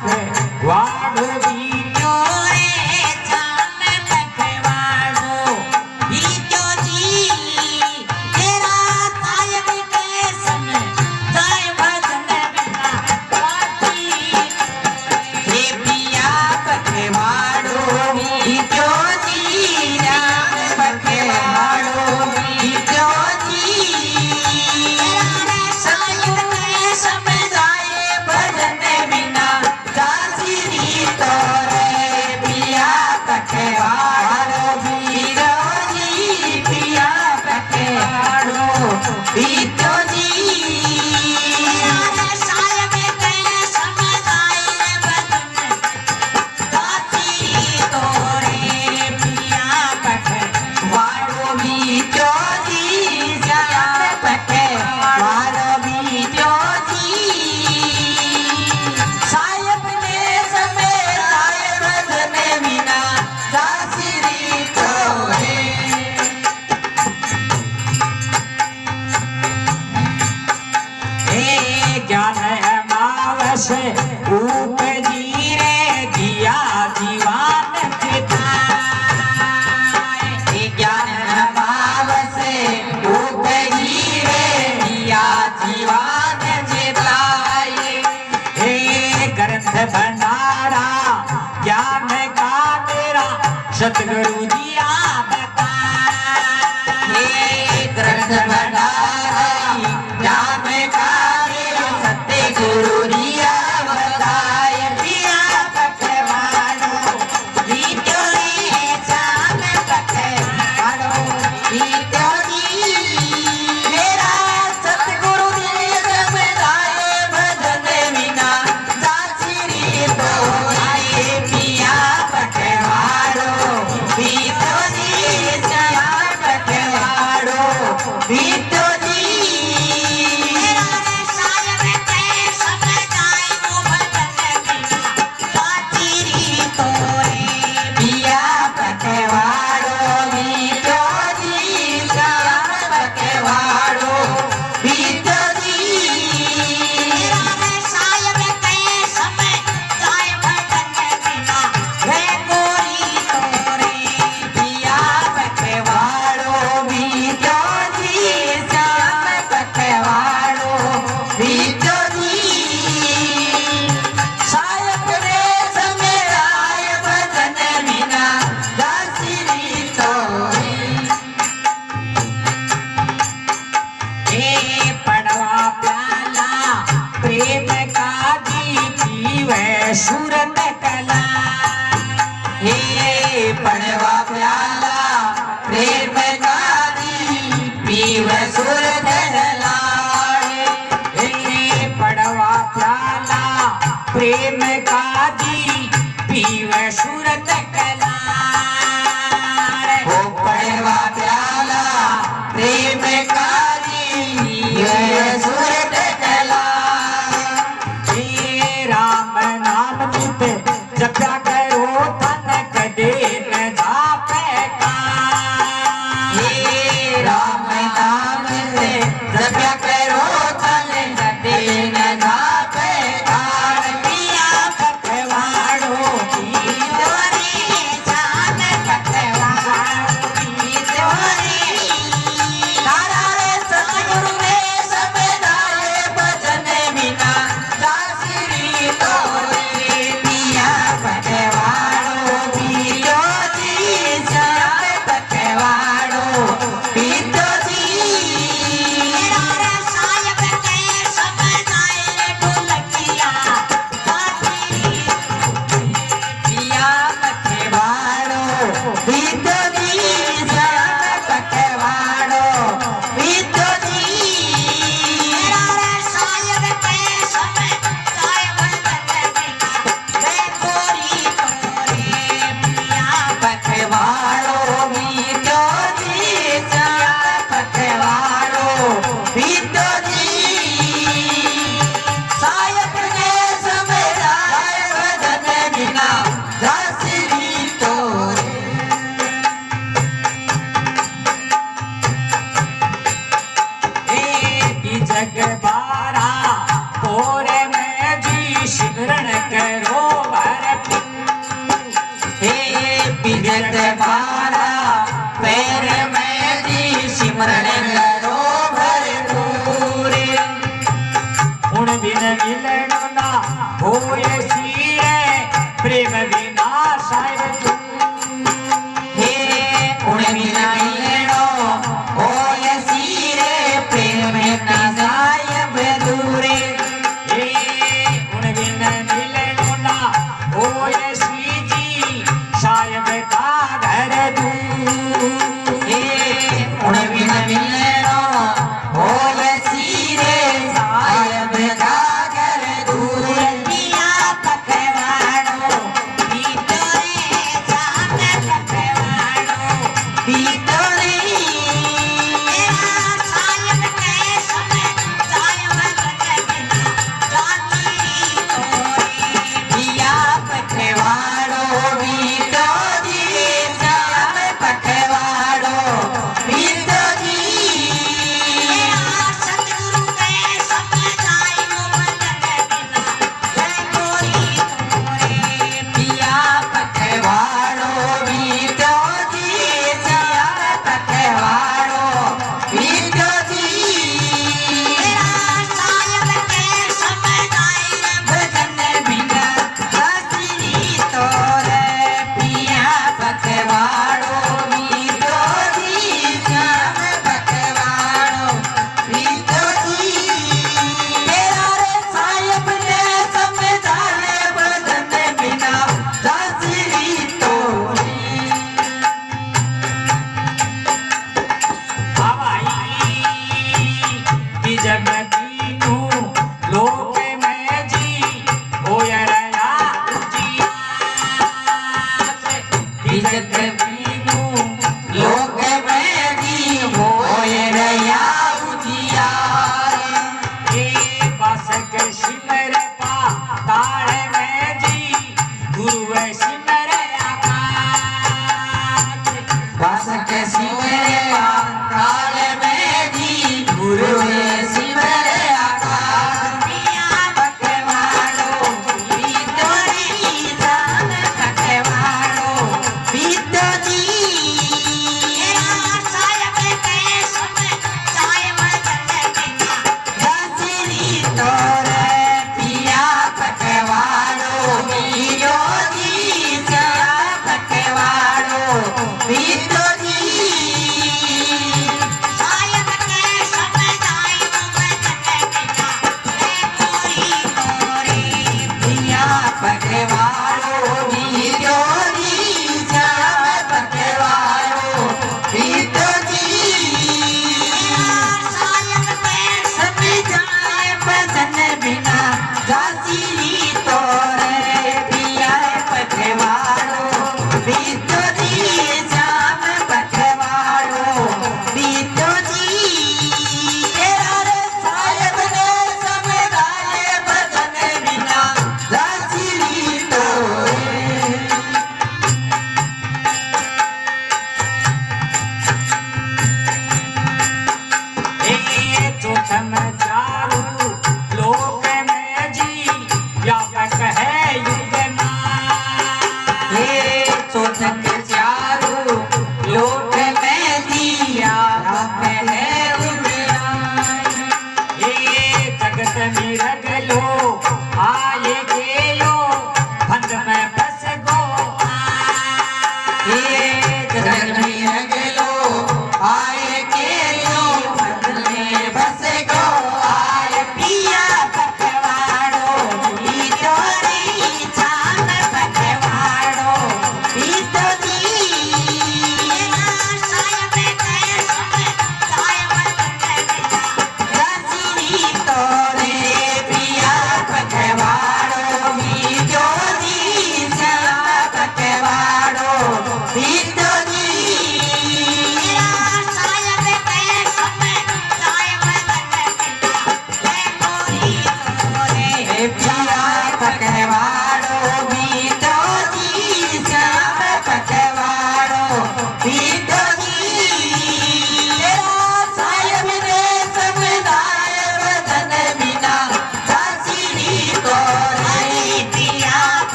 पखवाड़ो बीजो रे जाम पखवाड़ो बीजो जी तेरा साहिब के सन जाय भजन बिना बाती हे पिया पखवाड़ो बीजो जी जाम पखवाड़ो बीजो जी तेरा साहिब के सब जाय भजन बिना दासी तो रे पिया पखवाड़ो बीजो जी पिया पखवाड़ो बीजो जी साहिब के सब जाय भजन दासी तो रे पिया पखवाड़ो बीजो जी जाम पखवाड़ो बीजो जी साहिब ने समय जाय भजन बिना दासी तो रे हे ज्ञान अमावस उपजी रे दिया जीवान चिताए हे ज्ञान अमावस उपजी रे दिया जीवान चिताए हे ग्रंथ भंडारा ज्ञान का तेरा सतगुरु दिया बताए हे ग्रंथ भंडारा ज्ञान का तेरा सतगुरु दिया बताए पिया पखवाड़ो बीजो रे जाम पखवाड़ो बीजो जी मेरा सतगुरु दिया बताए भजन बिना दासी तो आए पिया पखवाड़ो बीजो जी जाम पखवाड़ो बीजो जी मेरा साहिब के सब जाय भजन बिना दासी तो रे पिया पखवाड़ो बीजो जी जाम पखवाड़ो बीजो जी मेरा साहिब के सब जाय भजन बिना रे गोरी तो रे पिया पखवाड़ो बीजो जी जाम पखवाड़ो बीजो जी साहिब रे समय जाय भजन बिना दासी तो रे हे पड़वा प्याला प्रेम का दी पीवे सूरत कला हे पड़वा प्याला प्रेम का दी पीवे सूरत कला हे पड़वा प्याला प्रेम का दी पीवे सूरत कला हो पड़वा प्याला प्रेम का दी पीवे सूरत कला हे राम नाम नित जपा करो तन कदे न जापे का हे राम नाम से जपा करो तन कदे न जापे का पिया पखवाड़ो बीजो रे सिमरण करो भरपूर हे बिगत बारा पैर में जी सिमरण करो भरपूर उन बिन मिलन ना होय सीरे प्रेम बिना साहिब हे उन बिन मिलनो होय सीरे प्रेम बिना साहिब दूरे हे उन बिन मिलनो ना होय सीजी साहिब का घर दूर हे उन बिन मिलनो होय सीरे साहिब का घर दूर किया पकवानो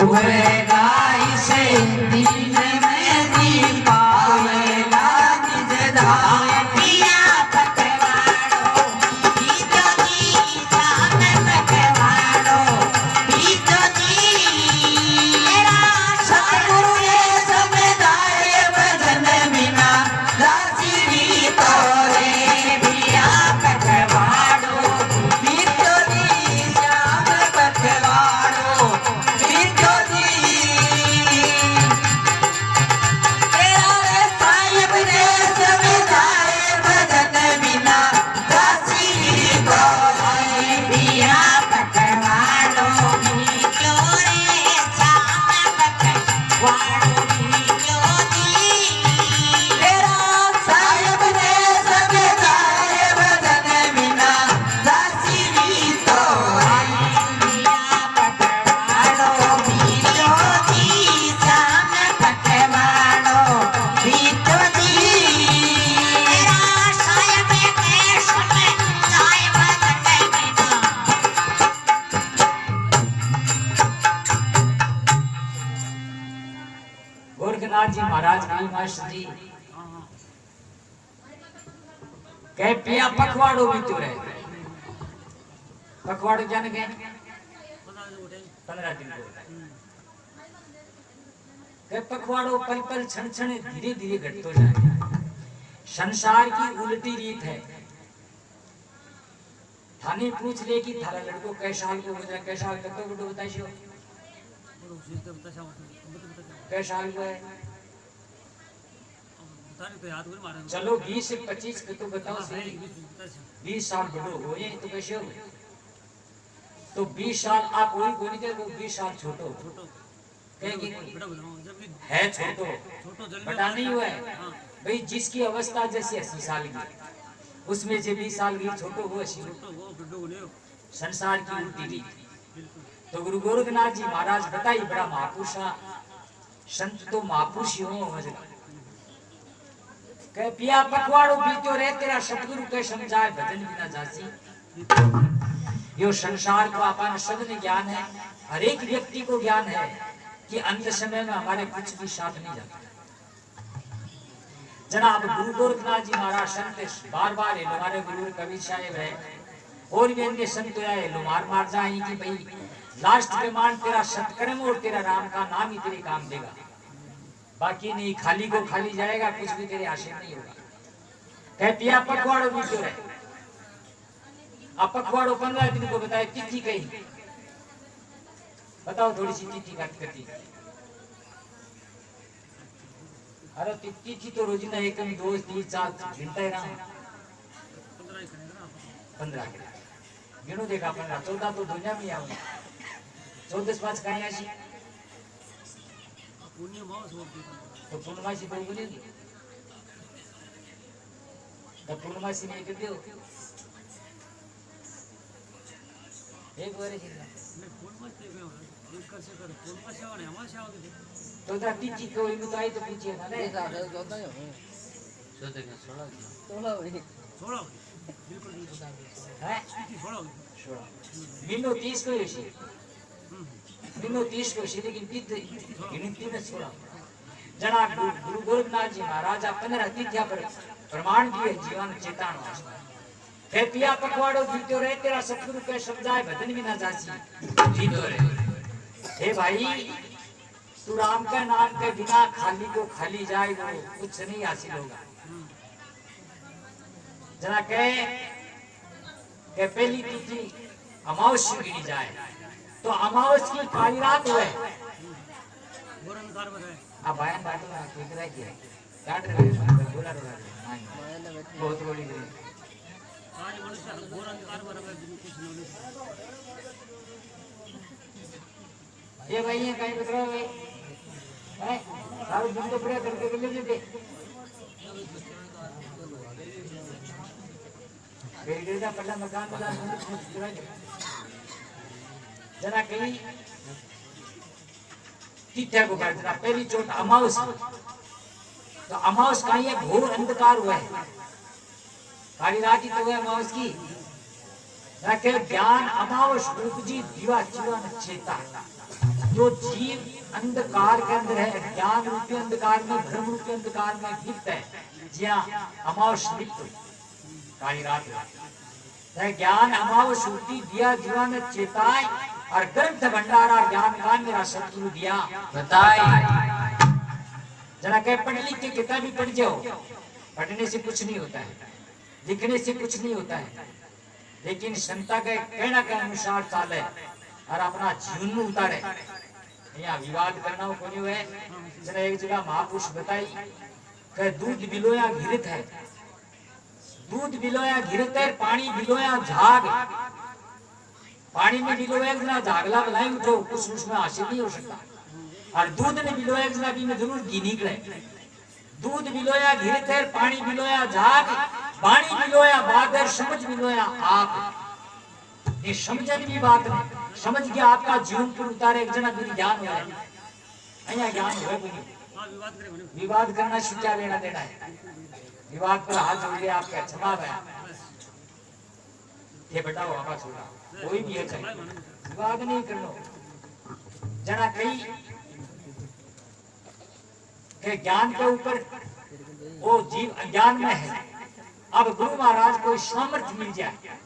डूबेगा इसे दिन में दीपावेला निज धाम पिया पकवाड़ो बीतो जी जान पकवाड़ो बीतो जी मेरा सतगुरु ने समझाए भजन बिना दासी भी तो रे पिया पकवाड़ो बीतो जी जान पकवाड़ो बीतो जी तेरा रे साहिब ने समझाए भजन बिना दासी भी तो रे पिया पकवाड़ो बीतो रे जान पकवाड़ो बीतो जी तेरा साहिब ने समझाए भजन बिना दासी भी तो रे पिया पकवाड़ो बीतो जी जान पकवाड़ो बीतो जी तेरा साहिब ने समझाए भजन बिना गोरखनाथ जी महाराज की मास्टर जी कह पिया पखवाड़ो भी तो रहे पखवाड़ो जान गए 15 दिन को कह पखवाड़ो पल पल क्षण क्षण धीरे धीरे घटतो जाए संसार की उल्टी रीत है थाने पूछ ले कि थारा लड़को कैसा हाल को गुजरा कैसा हाल कतो बड़ो बताइयो कैसा हाल को है चलो 20 से 25 को तो बताओ सही 20 साल बड़ो हो ये तो कैसे हो तो 20 साल आप वही गोली दे वो 20 साल छोटो कहेंगे है छोटो बड़ा नहीं हुआ है भाई जिसकी अवस्था जैसे 80 साल की उसमें से 20 साल की छोटो हुआ संसार की उल्टी रीत तो गुरु गोरखनाथ जी महाराज बताई बड़ा महापुरुष संत तो महापुरुष ही हो कह पिया पखवाड़ो बीतो रे तेरा सतगुरु के समझाए भजन बिना जासी यो संसार को अपन सबने ज्ञान है हर एक व्यक्ति को ज्ञान है कि अंत समय में हमारे कुछ भी साथ नहीं जाता जनाब गुरु गोरखनाथ जी महाराज संत बार बार हमारे गुरु कबीर साहेब है और भी अन्य संत आए मार मार जाए कि भाई लास्ट के मान तेरा सत्कर्म और तेरा राम का नाम ही तेरे काम देगा बाकी नहीं खाली को खाली जाएगा कुछ भी तेरे आशय नहीं होगा कह पिया पखवाड़ो भी क्यों रहे अब पखवाड़ो 15 दिन को बताए तिथि कही बताओ थोड़ी सी तिथि बात करती अरे तिथि तो रोजिना एक 2 3 4 घंटा है ना 15 गिनो देखा 15 14 तो दुनिया में आऊंगा 14 5 कहीं ऐसी तो पूर्णमासी तो बोलेगी तो पूर्णमासी में कर दो एक बार तो तिथि को तो आई तो पूछिए ना नहीं बिल्कुल 30 को दिनों 30 को लेकिन गिनती में छोड़ा जनाब गुरु गोरखनाथ जी महाराज 15 तिथिया पर प्रमाण दिए जीवन चेतन कह पिया पखवाड़ो बीतो रहे तेरा सतगुरु के समझाए भजन भी ना जासी जीतो रहे हे भाई तू राम का नाम के बिना खाली को खाली जाए वो कुछ नहीं हासिल होगा जना कह पहली तिथि अमावस्या गिनी जाए तो अमावस की काली रात हुए अब बयान बात ना ठीक रह गया काट रहे बोला रहा बहुत बड़ी ये भाई ये कहीं बता रहे हैं सारे दिन तो पूरा करके ले लेते बेटे का पहला मकान वाला जना कहीं तिथ्या को करना पहली चोट अमावस तो अमावस का ये घोर अंधकार हुआ है काली रात ही तो है अमावस की रखे ज्ञान अमावस रूप जी दिवा जीवन चेता। जो जीव अंधकार के अंदर है, ज्ञान रूपी अंधकार में, धर्म रूपी अंधकार में लिप्त है, जिया अमावस लिप्त काली रात ज्ञान अमावस रूपी दिया जीवन चेताए और ग्रंथ भंडारा ज्ञान का मेरा सतगुरु दिया बताए। जरा कह पढ़ लिख के किताब भी पढ़ जाओ, पढ़ने से कुछ नहीं होता है, लिखने से कुछ नहीं होता है, लेकिन संता के कहना के अनुसार चाले और अपना जीवन में उतारे। यहाँ विवाद करना हो कोई है। जरा एक जगह महापुरुष बताई कि दूध बिलोया घिरत है, दूध बिलोया घिरत है, पानी बिलोया झाग, पानी में बिलोया जना झागला बनाए उठो कुछ उसमें हासिल नहीं हो सकता, और दूध ने बिलोया जना भी में जरूर घी निकले। दूध बिलोया घिरत है, पानी बिलोया झाग, पानी बिलोया बादर, समझ बिलोया आप। ये समझने की बात नहीं, समझ के आपका जीवन पर उतारे एक जना भी ज्ञान हो, अहिया ज्ञान हो विवाद करना से क्या लेना देना है। विवाद पर हाथ जोड़ लिया आपका क्षमा गया, ये बताओ आपा छोड़ा कोई भी है चाहिए, विवाद नहीं करना। जना कई के ज्ञान के ऊपर वो जीव अज्ञान में है। अब गुरु महाराज को सामर्थ्य मिल जाए,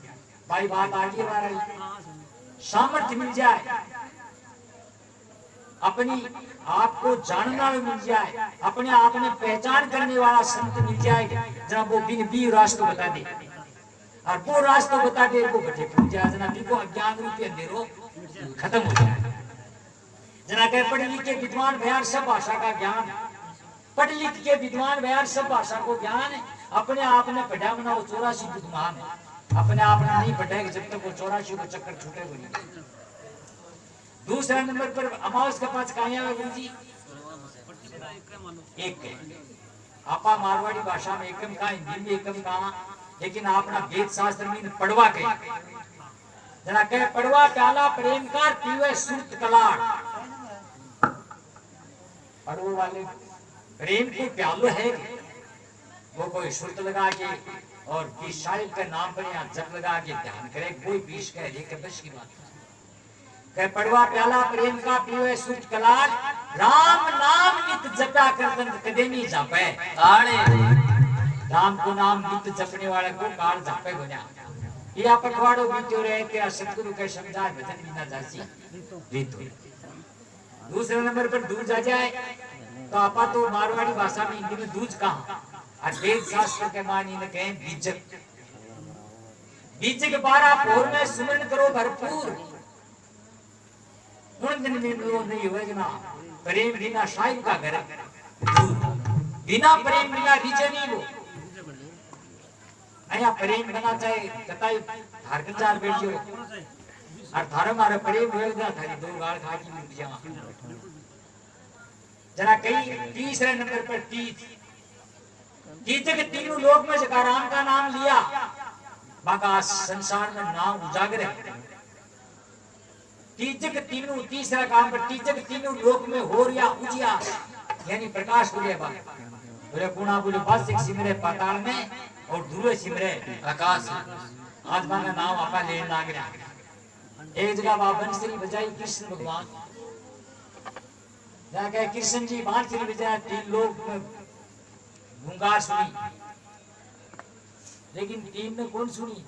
भाई बात आगे आ रही, सामर्थ्य मिल जाए, अपनी आप को जानना मिल जाए, अपने आप में पहचान करने वाला संत मिल जाए, जरा वो बिन बी रास्ता बता दे, और वो रास्ता बता दे वो बटे पूछ जाए, जना को अज्ञान रूपी अंधेरो खत्म हो जाए। जना कह पढ़ लिख के विद्वान भयार सब भाषा का ज्ञान, पढ़ लिख के विद्वान भयार सब भाषा को ज्ञान, अपने आप ने पढ़ा बना वो 84 विद्वान है, अपने आप ने नहीं पढ़ेगा जब तक वो 84 को चक्कर छूटे को नहीं। दूसरा नंबर पर अमावस के पास कहाँ है गुरु जी? एक आपा मारवाड़ी भाषा में एकम कहा, हिंदी में एकम कहा, लेकिन आपना वेद शास्त्र में पढ़वा के जरा कह पढ़वा प्याला प्रेम का पीवे सुरत कलाड़, पढ़वो वाले प्रेम को प्यालो है वो कोई सुरत लगा के और बीस साल के नाम पर यहाँ जप लगा के ध्यान करे, कोई बीस कह रही बस की बात कह पढ़वा प्याला प्रेम का पीवे सुरत कलाड़, राम नाम नित जपा कर कदे नहीं जापे काले, राम को नाम नित जपने वाले को काल जापे गुना। यह पखवाड़ो बीतो रहे के सतगुरु के समझा भजन बिना जासी बीतो। दूसरे नंबर पर दूध आ जाए तो आपा तो मारवाड़ी भाषा में हिंदी में दूध कहा, और वेद शास्त्र के मानी ने कहें बीजक, बीजक 12 भोर में सुमन करो भरपूर, उन दिन में वो नहीं हुए जना प्रेम बिना साहिब का घर, बिना प्रेम बिना रीचे नहीं लो। अया प्रेम बना चाहे कताई धारकन चार बैठियो, और थारे मारे प्रेम होएगा थारी 2 गाल खा की मिट जावा। जना कई तीसरे नंबर पर तीजक तीनों लोक में सकाराम का नाम लिया, बाका संसार में नाम उजागर है। तीजक तीनों तीसरा काम पर तीजक तीनों लोक में हो रिया उजिया यानी प्रकाश हो गया। बोले गुणा बोले वासिक सिमरे पाताल में और ध्रुव सिमरे आकाश। आज का नाम आपा लेन लाग रहा। एक जगह बंसरी बजाई कृष्ण भगवान, जाके कृष्ण जी बांसुरी बजाया, 3 लोग गूंगा सुनी, लेकिन 3 ने कौन सुनी?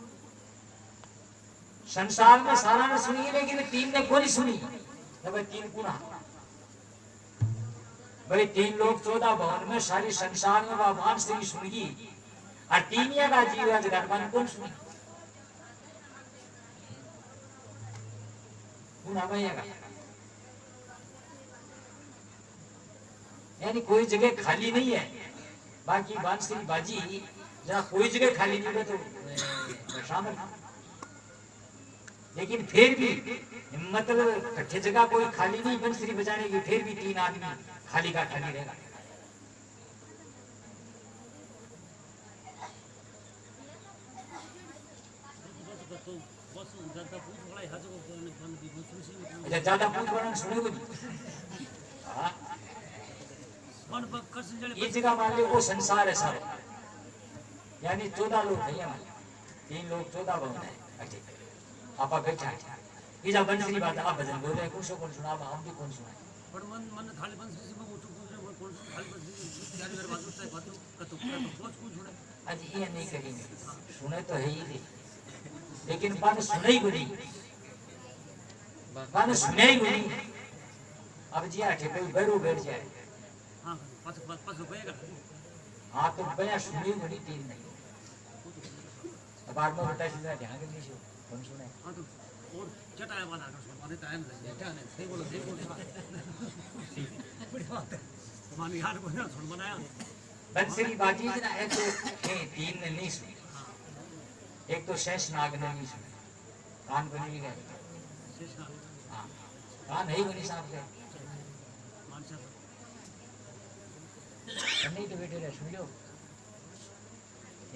संसार में सारा ने सुनी, लेकिन 3 ने कौन सुनी? भाई 3 गुना, भाई 3 लोग 14 भवन में सारी संसार में भगवान श्री सुनी, और 3 का जीवा जगत में कौन सुनी? गुना भैया, यानी कोई जगह खाली नहीं है। बाकी बांसुरी बाजी जहाँ कोई जगह खाली नहीं है तो शामिल, लेकिन फिर भी मतलब कच्चे जगह कोई खाली नहीं बंसुरी बजाने की, फिर भी 3 आदमी खाली का खाली रहेगा। ज्यादा पूछ वाला सुनेगो ये जगह मान लो वो संसार है सारा, यानी 14 लोग नहीं हमारे, 3 लोग 14 भवन है। आपा बैठा है इजा बंसरी बात आप भजन बोले कौन सो कौन सुना हम भी कौन सुना पण मन थाली बंसरी से मैं उठू कौन थाली बंसरी यार मेरे बाजू से बात तो पहुंच कौन सुने आज ये नहीं करेंगे सुने तो है ही लेकिन बात सुने ही नहीं बात सुने ही नहीं अब जी आठे पे बैठो बैठ जाए हां पास होएगा हां तो बया सुने ही नहीं तीन नहीं अब बाद में बता सीधा ध्यान नहीं छो कौन सुने हां तो और चटाया वाला कर माने टाइम लगे क्या नहीं सही बोलो बड़ी बात है माने यार को ना सुन बनाया बंसरी बाजी ना एक तो तीन ने नहीं सुनी एक तो शेष नाग ने नहीं सुनी कान को नहीं गए शेष नाग हां कान नहीं बनी साहब के मानसा नहीं तो बेटे सुन लो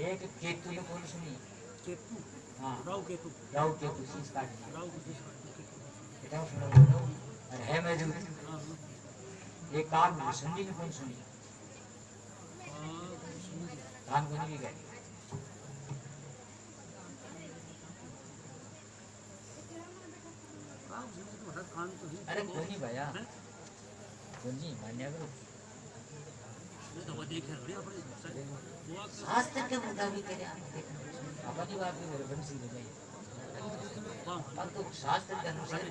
एक केतु ने कौन सुनी केतु हां राव केतु शीश काट राव को शीश काट बेटा सुनो और है मौजूद हां एक कान सुनी ने कौन सुनी कान को नहीं गए अरे कोई नहीं भैया कोई नहीं मान्य करो तो वो देख रहे अपने शास्त्र के मुताबिक तेरे अपनी बात में मेरे बंसी ले जाइए पर तो शास्त्र के अनुसार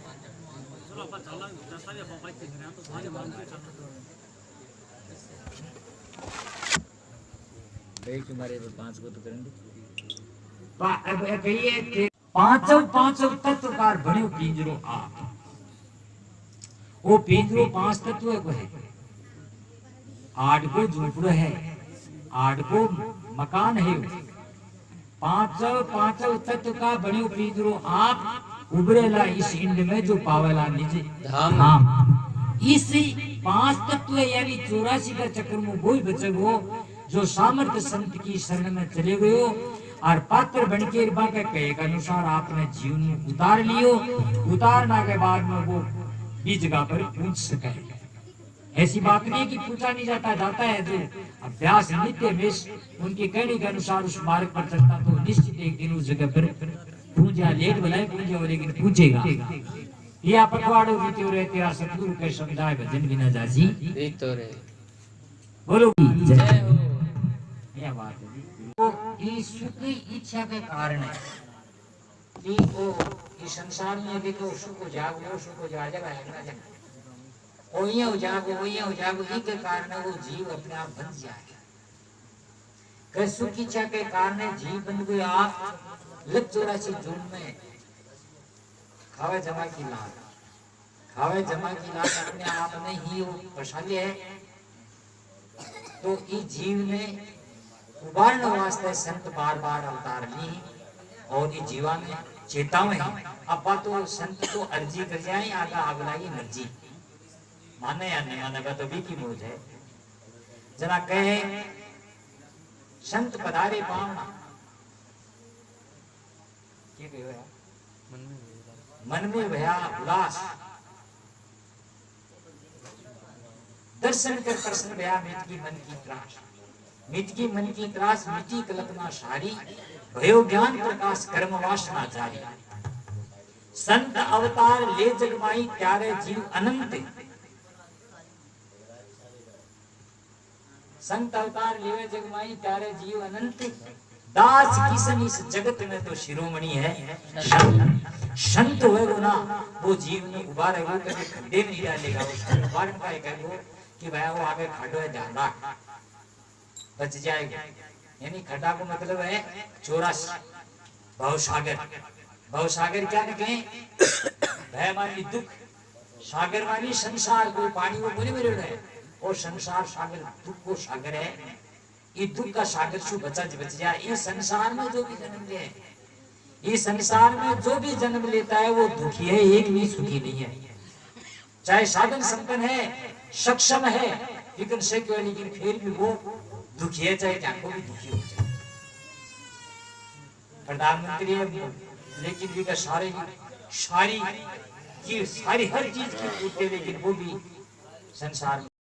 चलो अपन चला रास्ता में अपन बाइक से गए तो भाई मान के चलना भाई तुम्हारे 5 को तो करेंगे अब कहिए कि पांचों तत्व का बणियो पिंजरो आप वो पिंजरो 5 तत्व को है आठ को झोपड़ो है आठ को मकान है पांचों तत्व का बणियो पिंजरो आप उभरेला इस इंड में जो पावेला निज धाम इस 5 तत्व यानी 84 का चक्र में वही बचे हो जो सामर्थ्य संत की शरण में चले गयो और पात्र बनके के कहे के अनुसार आपने जीवन में उतार लियो उतारना के बाद में वो इस जगह पर पूछ सके ऐसी बात नहीं कि पूछा नहीं जाता है जो अभ्यास नित्य में उनके कहने के अनुसार उस मार्ग पर चलता तो निश्चित एक दिन उस जगह पर पूजा लेट भले पूजा लेकिन पूछेगा या पखवाड़ो बीते रहे तेरा सतगुरु के समझाए भजन बिना जासी ठीक तो रे बोलो जय हो क्या बात है वो ईश्वर की इच्छा के कारण है कि वो इस संसार में देखो सुख जागो सुख जागेगा है ना जन ओ ये जागो इनके कारण वो जीव अपने आप बन जाए कि सुख की इच्छा के कारण जीव बन गए आप लग 84 जून में खावे जमा की लाल अपने आप में ही वो पशाली है तो इस जीव ने उबारने वास्ते संत बार बार अवतार ली और ये जीवा ने चेतावे अब तो संत तो अर्जी कर जाए आगा अगलाई मर्जी माने या नहीं माने तो भी की मौज है जरा कहे संत पधारे पावना ये कहो यार मन में भया उल्लास दर्शन कर प्रश्न भया मिट की मन की त्रास मिटकी मन की त्रास मिटी कल्पना सारी भयो ज्ञान प्रकाश कर्म वासना जारी संत अवतार ले जगमाई त्यारे जीव अनंत संत अवतार ले जगमाई त्यारे जीव अनंत दास किसन इस जगत में तो शिरोमणि है संत होएगो ना वो जीव ने उबारे वो कभी खड्डे नहीं डालेगा उसको उबारने का कहेगो कि भाई वो आगे खड्डो है ध्यान रख बच जाएगा यानी खड्डा को मतलब है 84 भवसागर क्या कहें भय मानी दुख सागर मानी संसार को पानी को बोले मेरे है और संसार सागर दुख को सागर है ये दुख का सागर से बच जाए इस संसार में जो भी जन्म ले इस संसार में जो भी जन्म लेता है वो दुखी है एक भी सुखी नहीं है चाहे साधन संपन्न है सक्षम है लेकिन से क्यों लेकिन फिर भी वो दुखी है चाहे जाको भी दुखी हो जाए प्रधानमंत्री है लेकिन भी सारी हर चीज की पूर्ति लेकिन वो भी संसार